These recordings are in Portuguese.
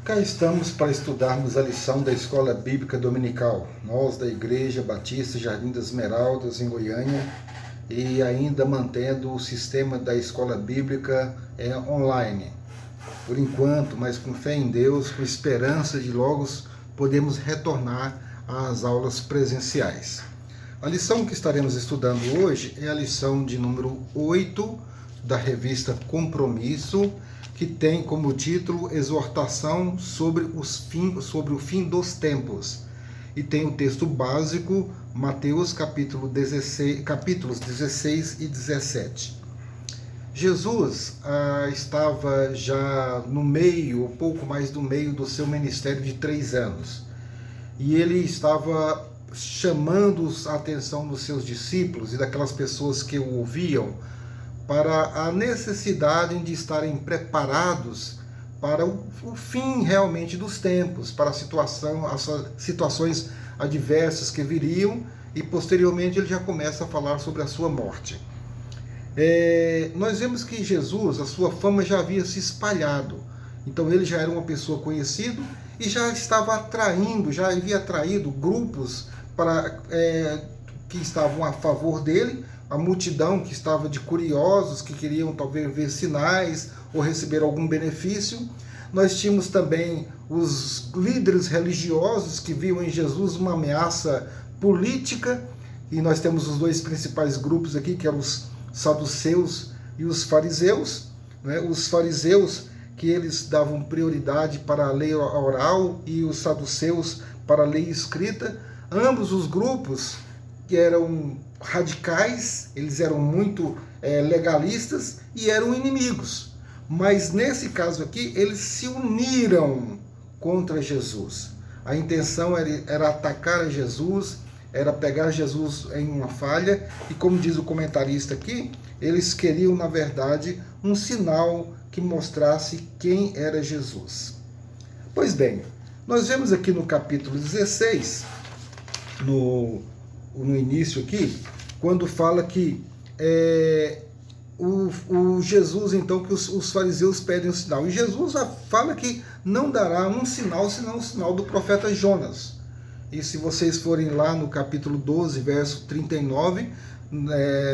Cá estamos para estudarmos a lição da Escola Bíblica Dominical, nós da Igreja Batista Jardim das Esmeraldas, em Goiânia, e ainda mantendo o sistema da Escola Bíblica online. Por enquanto, mas com fé em Deus, com esperança de logo podemos retornar às aulas presenciais. A lição que estaremos estudando hoje é a lição de número 8 da revista Compromisso, que tem como título Exortação sobre o fim dos tempos. E tem o texto básico, Mateus capítulos 16 e 17. Jesus estava já no meio, um pouco mais do meio do seu ministério de 3 anos. E ele estava chamando a atenção dos seus discípulos e daquelas pessoas que o ouviam para a necessidade de estarem preparados para o fim realmente dos tempos, para as situações adversas que viriam, e posteriormente ele já começa a falar sobre a sua morte. Nós vemos que Jesus, a sua fama já havia se espalhado, então ele já era uma pessoa conhecida e já estava atraindo, já havia atraído grupos que estavam a favor dele, a multidão que estava de curiosos, que queriam talvez ver sinais ou receber algum benefício. Nós tínhamos também os líderes religiosos que viam em Jesus uma ameaça política, e nós temos os dois principais grupos aqui, que eram os saduceus e os fariseus. Os fariseus, que eles davam prioridade para a lei oral, e os saduceus para a lei escrita. Ambos os grupos que eram radicais, eles eram muito legalistas e eram inimigos. Mas nesse caso aqui, eles se uniram contra Jesus. A intenção era atacar a Jesus, era pegar Jesus em uma falha, e como diz o comentarista aqui, eles queriam, na verdade, um sinal que mostrasse quem era Jesus. Pois bem, nós vemos aqui no capítulo 16, no início aqui, quando fala que o Jesus, então, que os fariseus pedem um sinal. E Jesus fala que não dará um sinal, senão o sinal do profeta Jonas. E se vocês forem lá no capítulo 12, verso 39,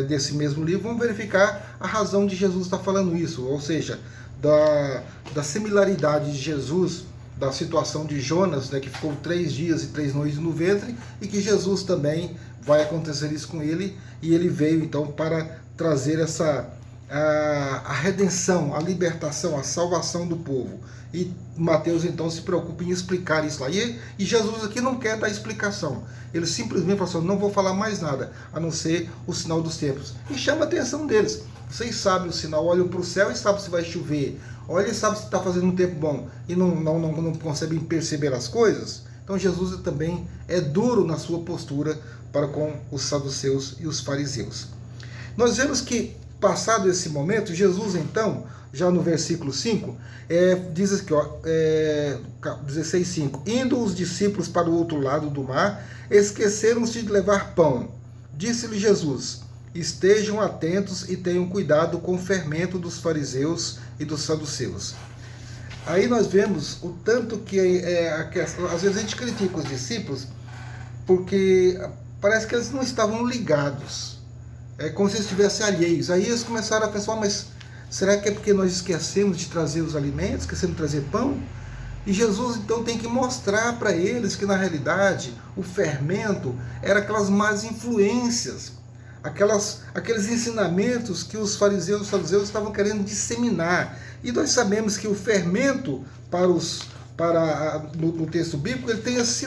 desse mesmo livro, vão verificar a razão de Jesus estar falando isso, ou seja, da similaridade de Jesus, da situação de Jonas, que ficou 3 dias e 3 noites no ventre, e que Jesus também vai acontecer isso com ele, e ele veio então para trazer a redenção, a libertação, a salvação do povo. E Mateus então se preocupa em explicar isso lá. E Jesus aqui não quer dar explicação. Ele simplesmente fala assim: não vou falar mais nada, a não ser o sinal dos tempos. E chama a atenção deles. Vocês sabem o sinal, olham para o céu e sabem se vai chover. Olha e sabe se está fazendo um tempo bom. E não conseguem perceber as coisas. Então Jesus também é duro na sua postura para com os saduceus e os fariseus. Nós vemos que, passado esse momento, Jesus então, já no versículo 5, diz aqui, 16:5, indo os discípulos para o outro lado do mar, esqueceram-se de levar pão. Disse-lhe Jesus: estejam atentos e tenham cuidado com o fermento dos fariseus e dos saduceus. Aí nós vemos o tanto que às vezes a gente critica os discípulos porque parece que eles não estavam ligados. É como se eles estivessem alheios. Aí eles começaram a pensar: mas será que é porque nós esquecemos de trazer os alimentos, esquecemos de trazer pão? E Jesus então tem que mostrar para eles que na realidade o fermento era aquelas más influências, aqueles ensinamentos que os fariseus e os saduceus estavam querendo disseminar. E nós sabemos que o fermento no texto bíblico ele tem esse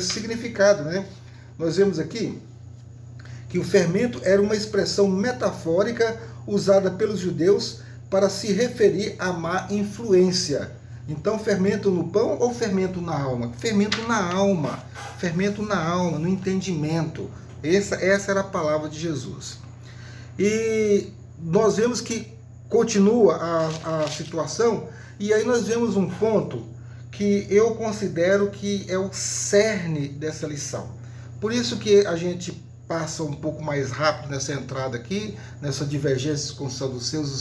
significado, né? Nós vemos aqui que o fermento era uma expressão metafórica usada pelos judeus para se referir à má influência. Então, fermento no pão ou fermento na alma? Fermento na alma, no entendimento. Essa era a palavra de Jesus. E nós vemos que continua a situação, e aí nós vemos um ponto que eu considero que é o cerne dessa lição. Por isso que a gente passa um pouco mais rápido nessa entrada aqui, nessa divergência com os saduceus e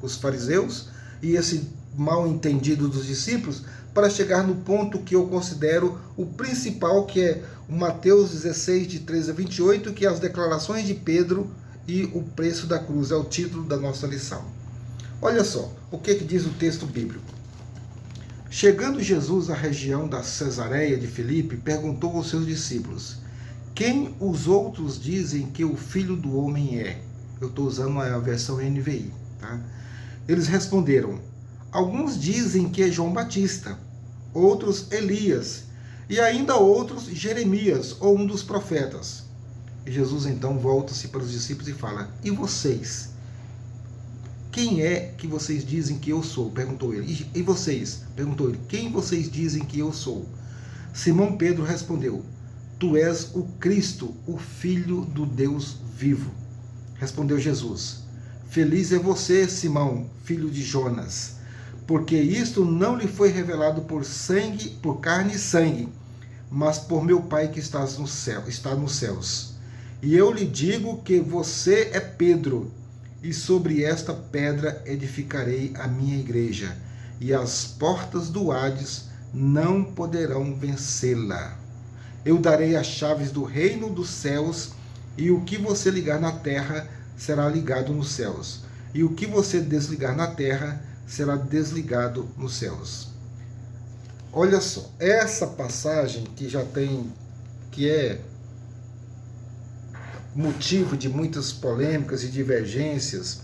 os fariseus, e esse mal entendido dos discípulos, para chegar no ponto que eu considero o principal, que é o Mateus 16, de 13 a 28, que é as declarações de Pedro e o preço da cruz, é o título da nossa lição. Olha só, o que diz o texto bíblico. Chegando Jesus à região da Cesareia de Filipe, perguntou aos seus discípulos: quem os outros dizem que o Filho do Homem é? Eu estou usando a versão NVI. Tá? Eles responderam: alguns dizem que é João Batista, outros Elias, e ainda outros Jeremias, ou um dos profetas. E Jesus então volta-se para os discípulos e fala: e vocês? Quem é que vocês dizem que eu sou? Perguntou ele. E vocês? Perguntou ele. Quem vocês dizem que eu sou? Simão Pedro respondeu: tu és o Cristo, o Filho do Deus vivo. Respondeu Jesus: feliz é você, Simão, filho de Jonas, porque isto não lhe foi revelado por sangue, por carne e sangue, mas por meu Pai que está nos céus. E eu lhe digo que você é Pedro, e sobre esta pedra edificarei a minha igreja, e as portas do Hades não poderão vencê-la. Eu darei as chaves do reino dos céus, e o que você ligar na terra será ligado nos céus, e o que você desligar na terra será desligado nos céus. Olha só, essa passagem que é motivo de muitas polêmicas e divergências,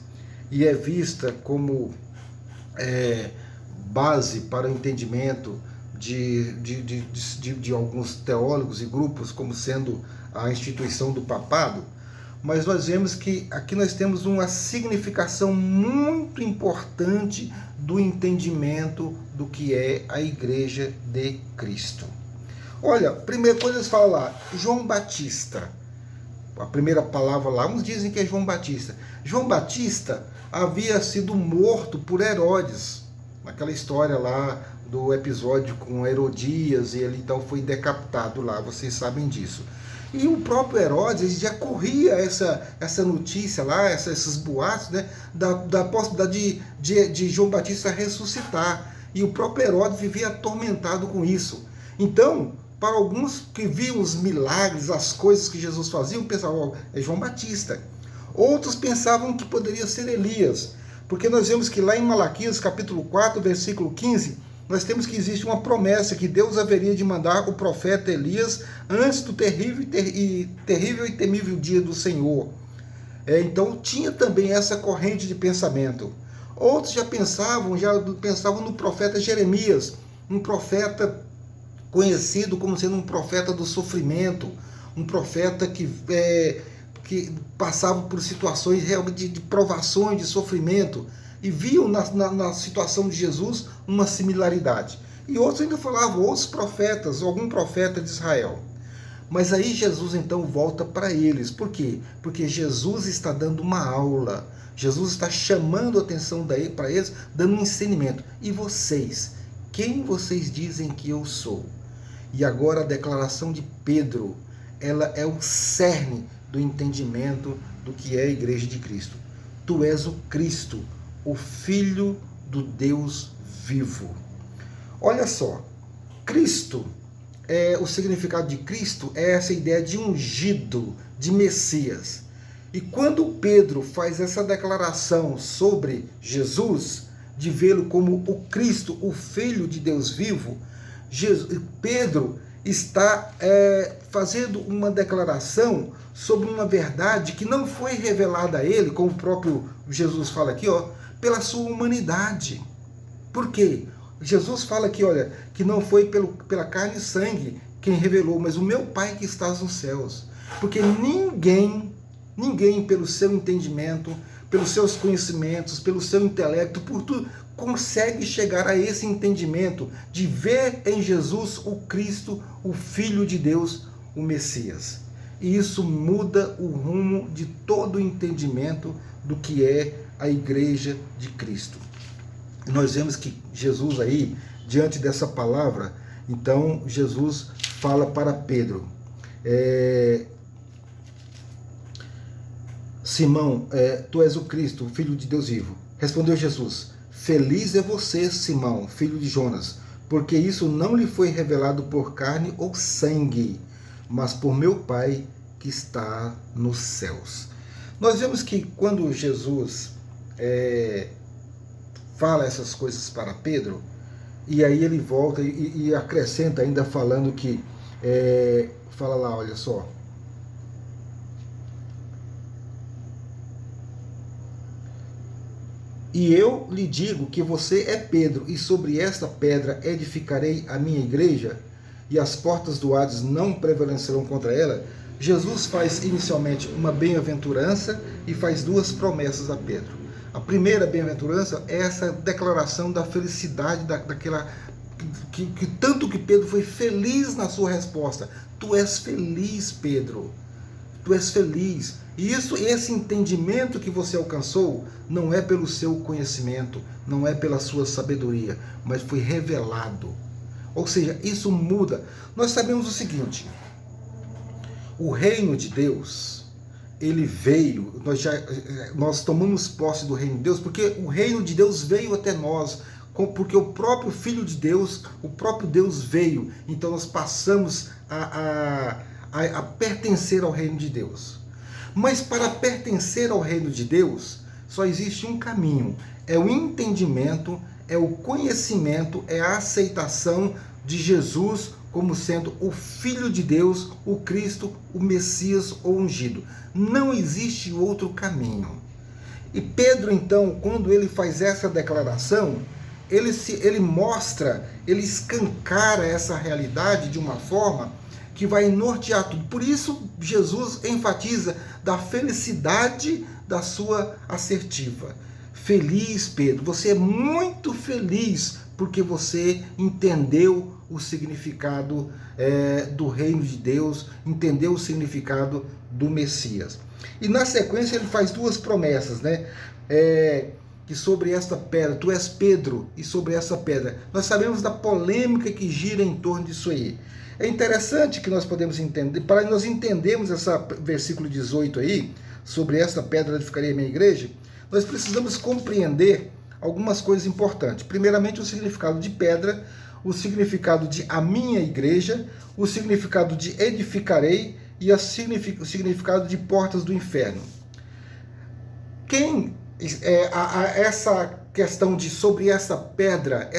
e é vista como base para o entendimento de alguns teólogos e grupos, como sendo a instituição do papado, mas nós vemos que aqui nós temos uma significação muito importante do entendimento do que é a Igreja de Cristo. Olha, primeira coisa eles falam lá, João Batista. A primeira palavra lá, uns dizem que é João Batista. João Batista havia sido morto por Herodes, naquela história lá do episódio com Herodias, e ele então foi decapitado lá, vocês sabem disso. E o próprio Herodes já corria essa notícia lá, esses boatos, né, da possibilidade de João Batista ressuscitar. E o próprio Herodes vivia atormentado com isso. Então, para alguns que viam os milagres, as coisas que Jesus fazia, pensavam: é João Batista. Outros pensavam que poderia ser Elias, porque nós vemos que lá em Malaquias, capítulo 4, versículo 15, nós temos que existe uma promessa que Deus haveria de mandar o profeta Elias antes do terrível e temível dia do Senhor. Então tinha também essa corrente de pensamento. Outros já pensavam no profeta Jeremias, um profeta conhecido como sendo um profeta do sofrimento, um profeta que passava por situações realmente de provações, de sofrimento, e viam na situação de Jesus uma similaridade. E outros ainda falavam, outros profetas, algum profeta de Israel. Mas aí Jesus então volta para eles. Por quê? Porque Jesus está dando uma aula. Jesus está chamando a atenção para eles, dando um ensinamento. E vocês? Quem vocês dizem que eu sou? E agora a declaração de Pedro, ela é o cerne do entendimento do que é a Igreja de Cristo. Tu és o Cristo, o Filho do Deus vivo. Olha só, Cristo, o significado de Cristo é essa ideia de ungido, de Messias. E quando Pedro faz essa declaração sobre Jesus, de vê-lo como o Cristo, o Filho de Deus vivo, Pedro está fazendo uma declaração sobre uma verdade que não foi revelada a ele, como o próprio Jesus fala aqui, pela sua humanidade. Por quê? Jesus fala aqui, olha, que não foi pela carne e sangue quem revelou, mas o meu Pai que está nos céus. Porque ninguém pelo seu entendimento, pelos seus conhecimentos, pelo seu intelecto, por tudo, consegue chegar a esse entendimento de ver em Jesus o Cristo, o Filho de Deus, o Messias. E isso muda o rumo de todo o entendimento do que é a Igreja de Cristo. Nós vemos que Jesus aí, diante dessa palavra, então Jesus fala para Pedro, Simão, tu és o Cristo, o Filho de Deus vivo. Respondeu Jesus: Feliz é você, Simão, filho de Jonas, porque isso não lhe foi revelado por carne ou sangue, mas por meu Pai que está nos céus. Nós vemos que quando Jesus fala essas coisas para Pedro, e aí ele volta e acrescenta ainda falando que, fala lá, olha só, e eu lhe digo que você é Pedro, e sobre esta pedra edificarei a minha igreja, e as portas do Hades não prevalecerão contra ela. Jesus faz inicialmente uma bem-aventurança e faz duas promessas a Pedro. A primeira bem-aventurança é essa declaração da felicidade, daquela que tanto que Pedro foi feliz na sua resposta. Tu és feliz, Pedro. Tu és feliz. E esse entendimento que você alcançou não é pelo seu conhecimento, não é pela sua sabedoria, mas foi revelado. Ou seja, isso muda. Nós sabemos o seguinte: o reino de Deus, ele veio, nós tomamos posse do reino de Deus, porque o reino de Deus veio até nós, porque o próprio Filho de Deus, o próprio Deus veio, então nós passamos a pertencer ao reino de Deus. Mas para pertencer ao reino de Deus, só existe um caminho, é o entendimento, é o conhecimento, é a aceitação de Jesus como sendo o Filho de Deus, o Cristo, o Messias ou ungido. Não existe outro caminho. E Pedro, então, quando ele faz essa declaração, ele mostra, ele escancara essa realidade de uma forma que vai nortear tudo. Por isso, Jesus enfatiza da felicidade da sua assertiva. Feliz, Pedro, você é muito feliz porque você entendeu o significado do reino de Deus, entendeu o significado do Messias. E na sequência ele faz duas promessas, né? Que sobre esta pedra, tu és Pedro, e sobre essa pedra. Nós sabemos da polêmica que gira em torno disso aí. É interessante que nós podemos entender, para nós entendermos esse versículo 18 aí, sobre esta pedra edificarei a minha igreja, nós precisamos compreender algumas coisas importantes. Primeiramente, o significado de pedra, o significado de a minha igreja, o significado de edificarei e o significado de portas do inferno. Essa questão de sobre essa pedra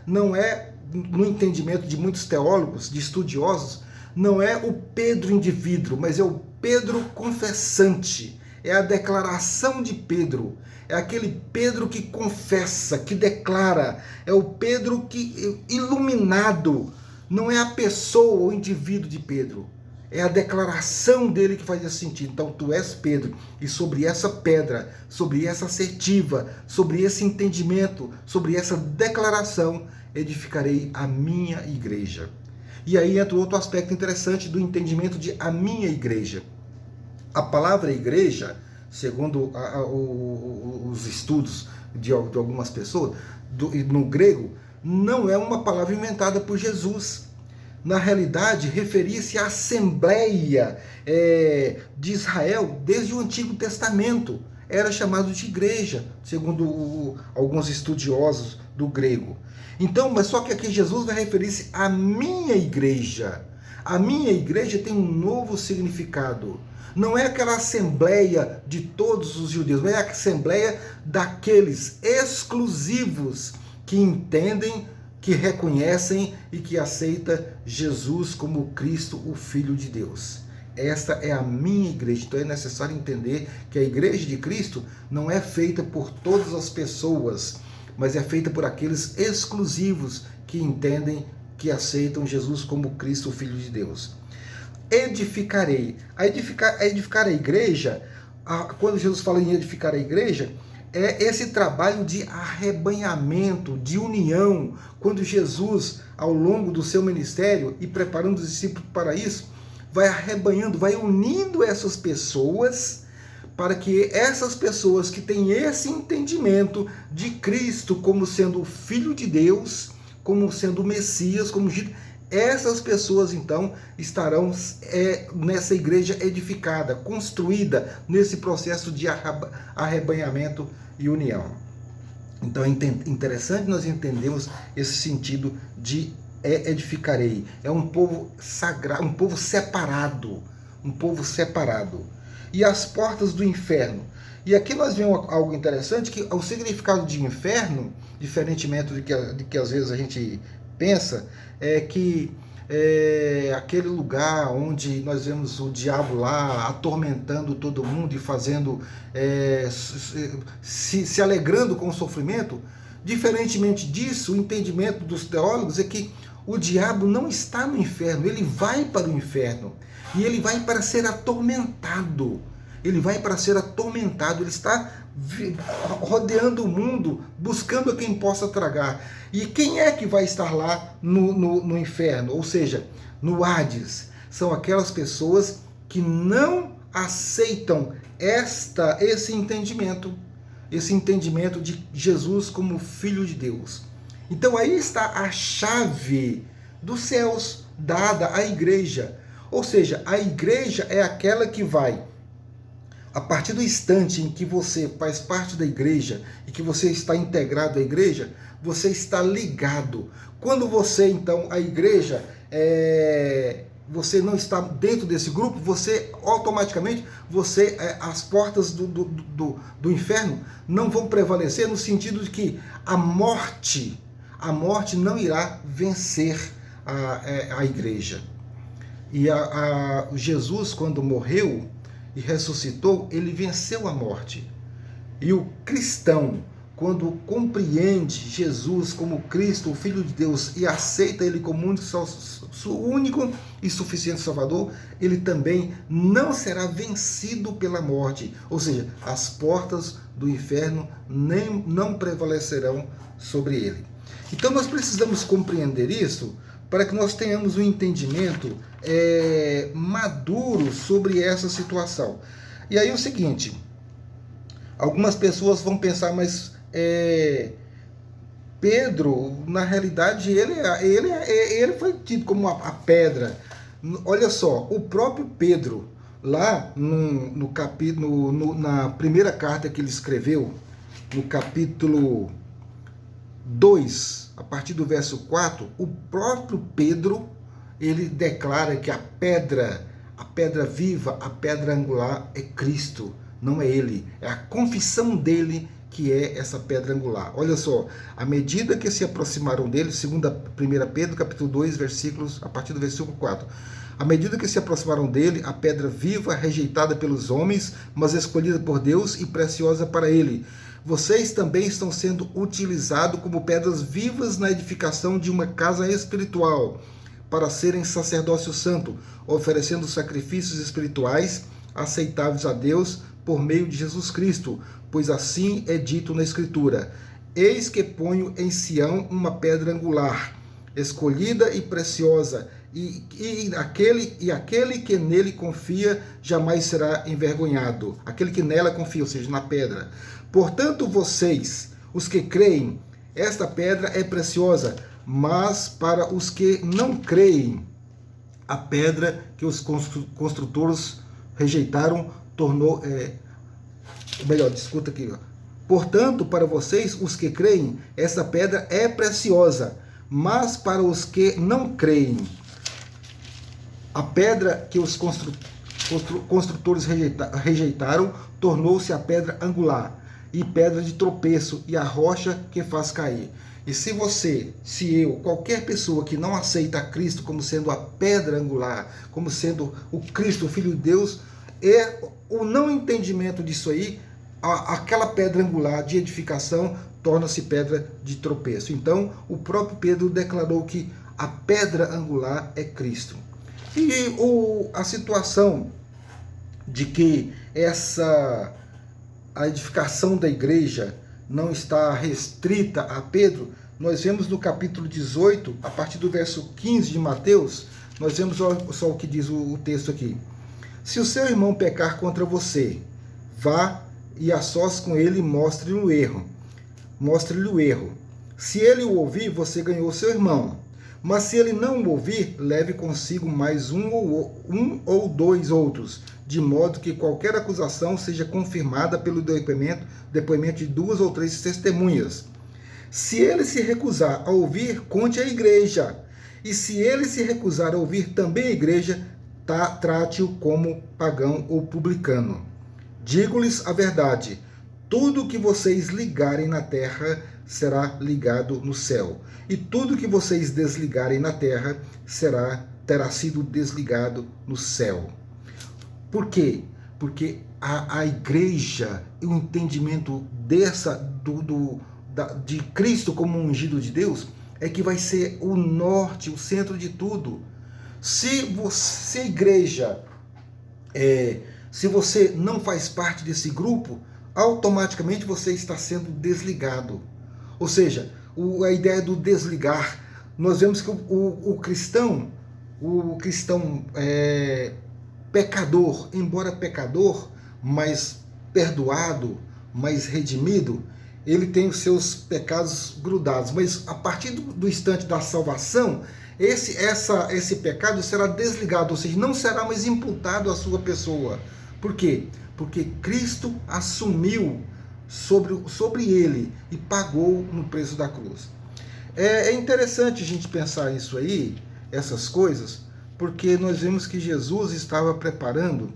não é, no entendimento de muitos teólogos, de estudiosos, não é o Pedro indivíduo, mas é o Pedro confessante, é a declaração de Pedro, é aquele Pedro que confessa, que declara, é o Pedro que iluminado, não é a pessoa ou o indivíduo de Pedro, é a declaração dele que faz esse sentido. Então tu és Pedro, e sobre essa pedra, sobre essa assertiva, sobre esse entendimento, sobre essa declaração, edificarei a minha igreja. E aí entra outro aspecto interessante do entendimento de a minha igreja. A palavra igreja, segundo os estudos de algumas pessoas, no grego, não é uma palavra inventada por Jesus. Na realidade, referia-se à Assembleia de Israel desde o Antigo Testamento. Era chamado de igreja, segundo alguns estudiosos do grego. Então, mas só que aqui Jesus vai referir-se à minha igreja. A minha igreja tem um novo significado. Não é aquela assembleia de todos os judeus, não é a assembleia daqueles exclusivos que entendem, que reconhecem e que aceitam Jesus como Cristo, o Filho de Deus. Esta é a minha igreja. Então é necessário entender que a igreja de Cristo não é feita por todas as pessoas, mas é feita por aqueles exclusivos que entendem, que aceitam Jesus como Cristo, o Filho de Deus. Edificarei. Edificar a igreja, quando Jesus fala em edificar a igreja, é esse trabalho de arrebanhamento, de união. Quando Jesus, ao longo do seu ministério e preparando os discípulos para isso, vai arrebanhando, vai unindo essas pessoas, para que essas pessoas que têm esse entendimento de Cristo como sendo o Filho de Deus, como sendo o Messias, como essas pessoas então estarão nessa igreja edificada, construída nesse processo de arrebanhamento e união. Então é interessante nós entendermos esse sentido de edificarei. É um povo sagrado, um povo separado, um povo separado. E as portas do inferno. E aqui nós vemos algo interessante, que o significado de inferno, diferentemente de que às vezes a gente pensa, é que é aquele lugar onde nós vemos o diabo lá atormentando todo mundo e fazendo, se alegrando com o sofrimento. Diferentemente disso, o entendimento dos teólogos é que o diabo não está no inferno, ele vai para o inferno e ele vai para ser atormentado. Ele vai para ser atormentado, ele está rodeando o mundo, buscando a quem possa tragar. E quem é que vai estar lá no inferno? Ou seja, no Hades? São aquelas pessoas que não aceitam esse entendimento de Jesus como Filho de Deus. Então aí está a chave dos céus dada à igreja. Ou seja, a igreja é aquela que vai, a partir do instante em que você faz parte da igreja e que você está integrado à igreja, você está ligado. Quando você, então, a igreja, você não está dentro desse grupo, você automaticamente, as portas do inferno não vão prevalecer, no sentido de que a morte não irá vencer a igreja. E Jesus, quando morreu e ressuscitou, ele venceu a morte. E o cristão, quando compreende Jesus como Cristo, o Filho de Deus, e aceita ele como único e suficiente Salvador, ele também não será vencido pela morte. Ou seja, as portas do inferno não prevalecerão sobre ele. Então nós precisamos compreender isso para que nós tenhamos um entendimento maduro sobre essa situação. E aí é o seguinte, algumas pessoas vão pensar, mas Pedro, na realidade, ele foi tido como a pedra. Olha só, o próprio Pedro, lá no capítulo, na primeira carta que ele escreveu, no capítulo 2, a partir do verso 4, o próprio Pedro, ele declara que a pedra viva, a pedra angular é Cristo, não é ele. É a confissão dele que é essa pedra angular. Olha só, à medida que se aproximaram dele, segundo 1 Pedro, capítulo 2, versículos, a partir do versículo 4, à medida que se aproximaram dele, a pedra viva, rejeitada pelos homens, mas escolhida por Deus e preciosa para ele. Vocês também estão sendo utilizados como pedras vivas na edificação de uma casa espiritual, para serem sacerdócio santo, oferecendo sacrifícios espirituais aceitáveis a Deus por meio de Jesus Cristo, pois assim é dito na Escritura: eis que ponho em Sião uma pedra angular, escolhida e preciosa, e aquele que nele confia jamais será envergonhado. Aquele que nela confia, ou seja, na pedra. Portanto, vocês, os que creem, esta pedra é preciosa, mas para os que não creem, a pedra que os construtores rejeitaram tornou... escuta aqui. Portanto, para vocês, os que creem, essa pedra é preciosa, mas para os que não creem, a pedra que os construtores rejeitaram tornou-se a pedra angular, e pedra de tropeço, e a rocha que faz cair. E se eu, qualquer pessoa que não aceita a Cristo como sendo a pedra angular, como sendo o Cristo, o Filho de Deus, o não entendimento disso aí, aquela pedra angular de edificação torna-se pedra de tropeço. Então, o próprio Pedro declarou que a pedra angular é Cristo. E a situação de que a edificação da igreja não está restrita a Pedro, nós vemos no capítulo 18, a partir do verso 15 de Mateus, nós vemos só o que diz o texto aqui. Se o seu irmão pecar contra você, vá e a sós com ele e mostre-lhe o erro. Mostre-lhe o erro. Se ele o ouvir, você ganhou seu irmão. Mas se ele não o ouvir, leve consigo mais um ou dois outros, de modo que qualquer acusação seja confirmada pelo depoimento de 2 ou 3 testemunhas. Se ele se recusar a ouvir, conte à igreja. E se ele se recusar a ouvir também a igreja, trate-o como pagão ou publicano. Digo-lhes a verdade: tudo que vocês ligarem na terra será ligado no céu, e tudo que vocês desligarem na terra terá sido desligado no céu. Por quê? Porque a igreja, o entendimento de Cristo como ungido de Deus, é que vai ser o norte, o centro de tudo. Se a igreja, se você não faz parte desse grupo, automaticamente você está sendo desligado. Ou seja, a ideia do desligar, nós vemos que o cristão pecador, embora pecador, mas perdoado, mais redimido, ele tem os seus pecados grudados, mas a partir do instante da salvação, esse pecado será desligado, ou seja, não será mais imputado à sua pessoa. Por quê? Porque Cristo assumiu sobre ele e pagou no preço da cruz. É interessante a gente pensar isso aí, essas coisas, porque nós vemos que Jesus estava preparando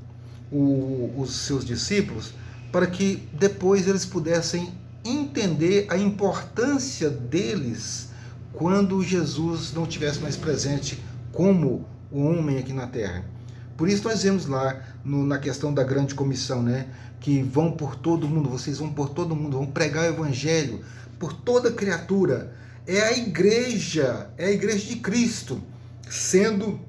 os seus discípulos para que depois eles pudessem entender a importância deles quando Jesus não estivesse mais presente como o homem aqui na terra. Por isso nós vemos lá na questão da grande comissão, né, que vão por todo mundo, vocês vão por todo mundo, vão pregar o evangelho por toda criatura. É a igreja de Cristo sendo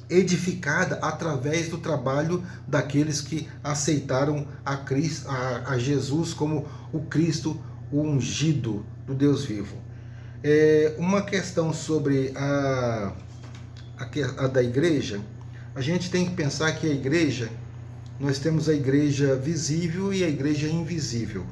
edificada através do trabalho daqueles que aceitaram a Jesus como o Cristo, o ungido do Deus vivo. Uma questão sobre a da igreja, a gente tem que pensar que a igreja, nós temos a igreja visível e a igreja invisível.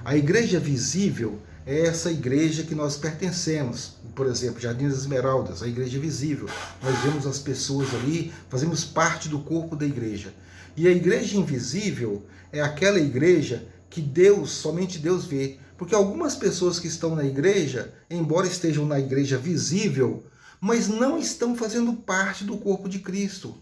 A igreja visível é essa igreja que nós pertencemos. Por exemplo, Jardim das Esmeraldas, a igreja visível. Nós vemos as pessoas ali, fazemos parte do corpo da igreja. E a igreja invisível é aquela igreja que somente Deus vê. Porque algumas pessoas que estão na igreja, embora estejam na igreja visível, mas não estão fazendo parte do corpo de Cristo.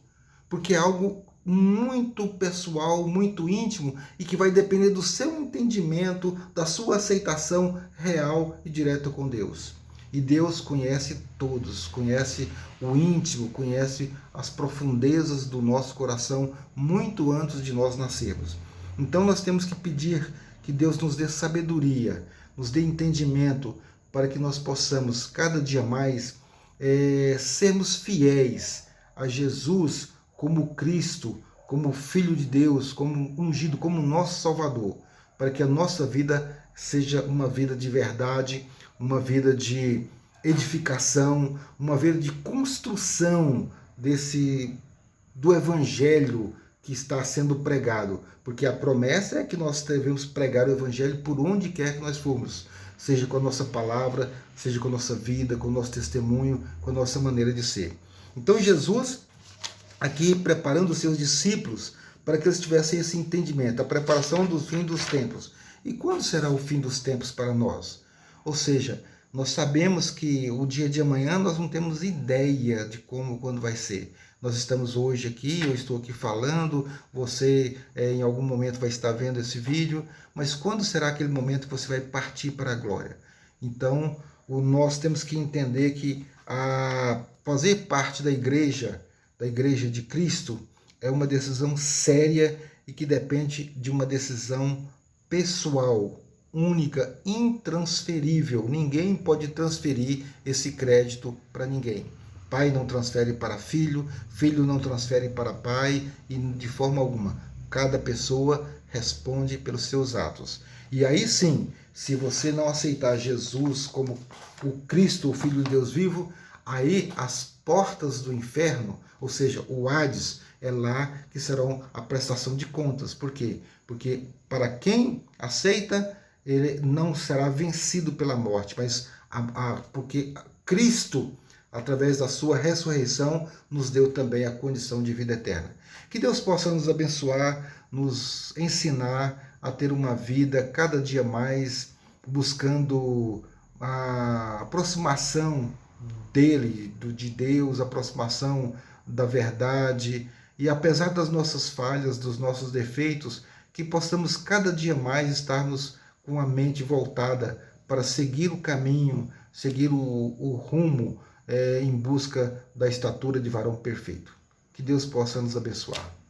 Porque é algo muito pessoal, muito íntimo e que vai depender do seu entendimento, da sua aceitação real e direta com Deus. E Deus conhece todos, conhece o íntimo, conhece as profundezas do nosso coração muito antes de nós nascermos. Então nós temos que pedir que Deus nos dê sabedoria, nos dê entendimento para que nós possamos cada dia mais sermos fiéis a Jesus como Cristo, como Filho de Deus, como ungido, como nosso Salvador, para que a nossa vida seja uma vida de verdade, uma vida de edificação, uma vida de construção do Evangelho que está sendo pregado, porque a promessa é que nós devemos pregar o Evangelho por onde quer que nós formos, seja com a nossa palavra, seja com a nossa vida, com o nosso testemunho, com a nossa maneira de ser. Então Jesus, aqui preparando os seus discípulos para que eles tivessem esse entendimento, a preparação do fim dos tempos. E quando será o fim dos tempos para nós? Ou seja, nós sabemos que o dia de amanhã nós não temos ideia de quando vai ser. Nós estamos hoje aqui, eu estou aqui falando, você em algum momento vai estar vendo esse vídeo, mas quando será aquele momento que você vai partir para a glória? Então, nós temos que entender que fazer parte da igreja de Cristo é uma decisão séria e que depende de uma decisão pessoal, única, intransferível. Ninguém pode transferir esse crédito para ninguém. Pai não transfere para filho, filho não transfere para pai, e de forma alguma. Cada pessoa responde pelos seus atos. E aí sim, se você não aceitar Jesus como o Cristo, o Filho de Deus vivo, aí as portas do inferno, ou seja, o Hades, é lá que serão a prestação de contas. Por quê? Porque para quem aceita, ele não será vencido pela morte, mas porque Cristo, através da sua ressurreição, nos deu também a condição de vida eterna. Que Deus possa nos abençoar, nos ensinar a ter uma vida cada dia mais buscando a aproximação dele, de Deus, a aproximação da verdade, e apesar das nossas falhas, dos nossos defeitos, que possamos cada dia mais estarmos com a mente voltada para seguir o caminho, seguir o rumo em busca da estatura de varão perfeito. Que Deus possa nos abençoar.